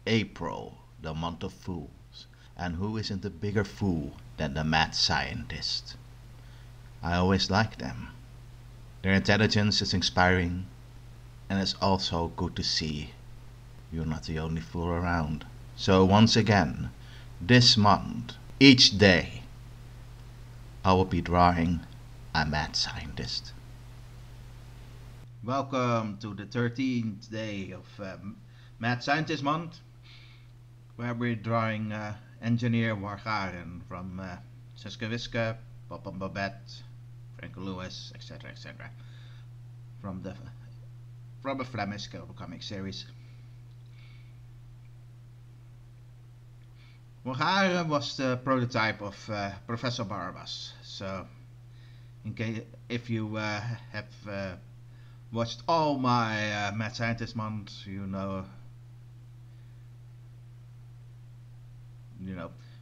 April, the month of fools, and who isn't a bigger fool than the mad scientist? I always like them. Their intelligence is inspiring, and it's also good to see you're not the only fool around. So once again, this month, each day, I will be drawing a mad scientist. Welcome to the 13th day of Mad Scientist Month, where we're drawing Engineer Wargaren from Suske&Wiske, Bob and Babette, Frank Lewis, etc., etc. From a Flemish comic series. Wargaren was the prototype of Professor Barabas. So, in case if you have watched all my Mad Scientist months, you know,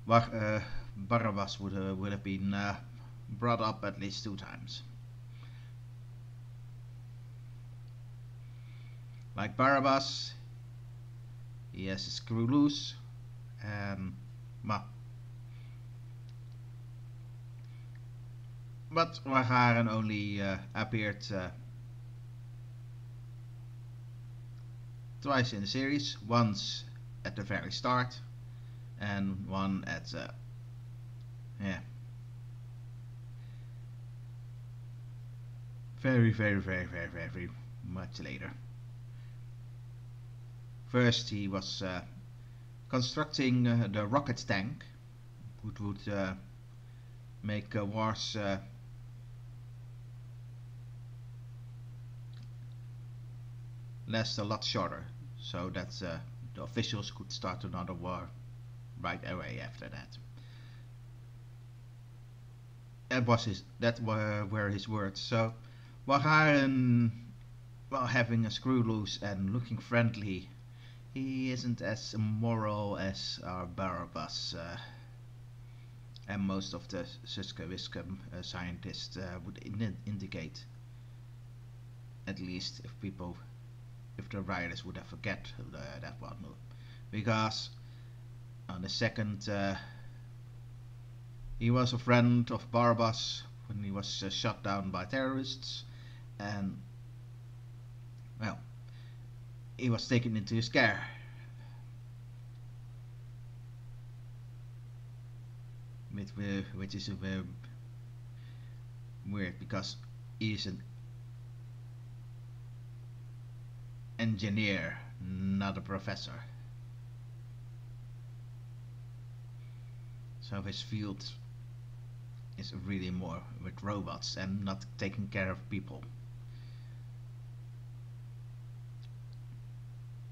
Barabas would have been brought up at least 2 times. Like Barabas, he has a screw loose, and well, but Wargaren only appeared twice in the series, once at the very start and one at very much later. First he was constructing the rocket tank, which would make wars last a lot shorter, so that the officials could start another war right away after that. That were his words. So Wargaren, while having a screw loose and looking friendly, he isn't as immoral as our Barabas and most of the Suske&Wiske scientists would indicate. At least if the writers would have forget that one, because on the second he was a friend of Barabas when he was shot down by terrorists, and well, he was taken into his care. Which is weird, because he is an engineer, not a professor. So his field is really more with robots and not taking care of people.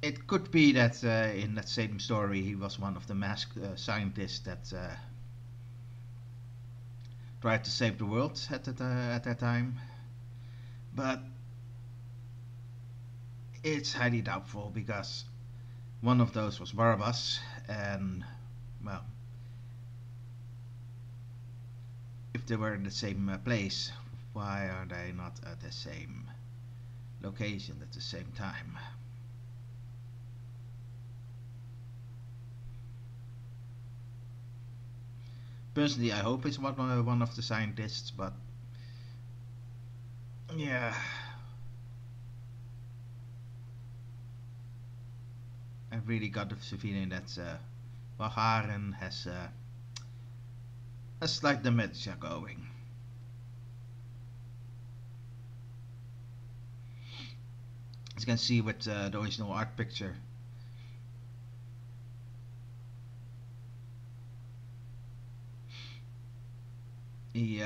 It could be that in that same story he was one of the masked scientists that tried to save the world at that time, but it's highly doubtful, because one of those was Barabas, and well, if they were in the same place, why are they not at the same location at the same time? Personally, I hope it's one of the scientists, but yeah, I really got the feeling that Wargaren has a slight dementia going. As you can see with the original art picture, he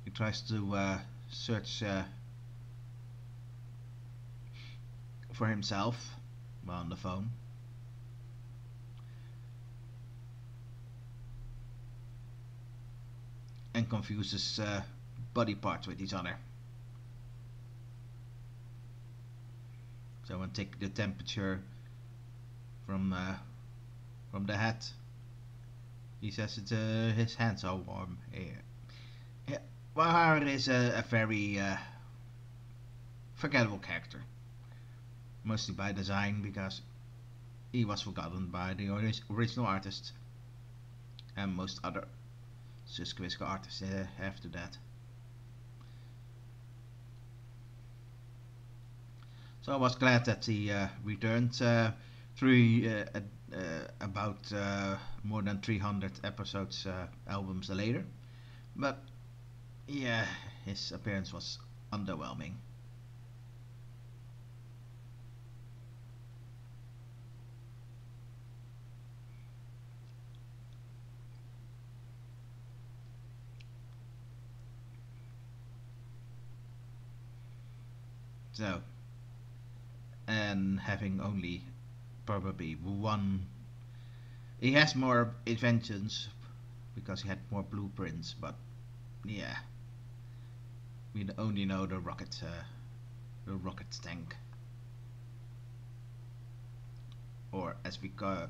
he tries to search for himself while on the phone. And confuses body parts with each other. So when take the temperature from the hat, he says it's his hands are warm. Wargaren is a very forgettable character. mostly by design, because he was forgotten by the original artist and most other Suske&Wiske artists after that. So I was glad that he returned about more than 300 episodes albums later. But yeah, his appearance was underwhelming. So, and having only probably one, he has more inventions because he had more blueprints, but yeah, we only know the rocket tank, or as we call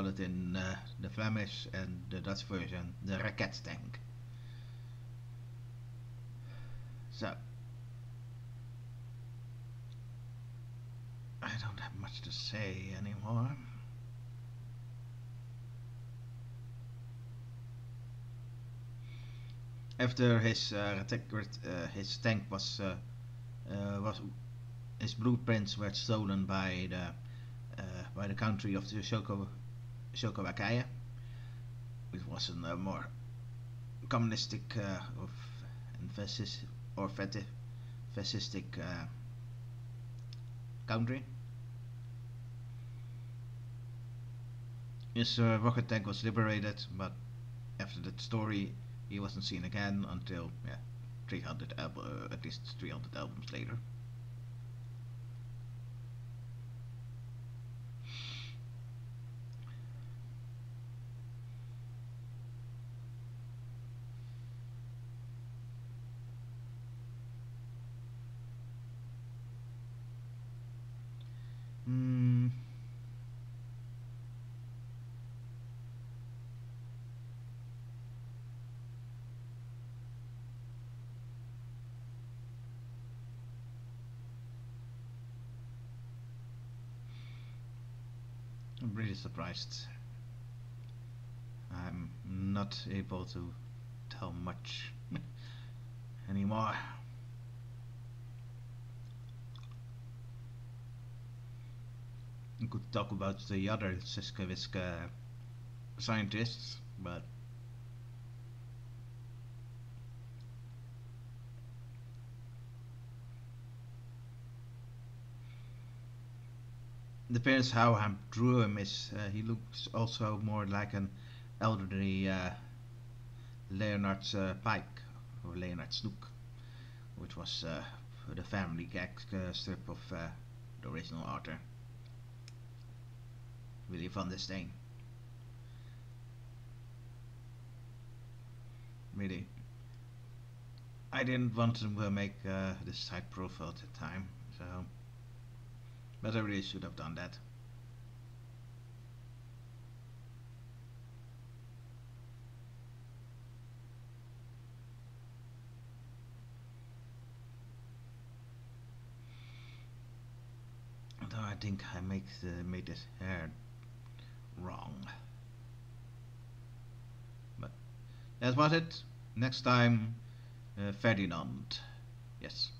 it in the Flemish and the Dutch version, the raket tank. So, I don't have much to say anymore. After his tank was his blueprints were stolen by the country of the Czechoslovakia, which was a more communistic and fascistic country. His rocket tank was liberated, but after that story, he wasn't seen again until 300 at least 300 albums later. I'm really surprised. I'm not able to tell much anymore. I could talk about the other Suske&Wiske scientists, but depends how I drew him. Is he looks also more like an elderly Leonard Pike or Leonard Snook, which was the family gag strip of the original author, Willy van der Steen. Really, I didn't want to make this side profile at the time, so but I really should have done that. Although I think I made this hair wrong. But that was it. Next time, Ferdinand. Yes.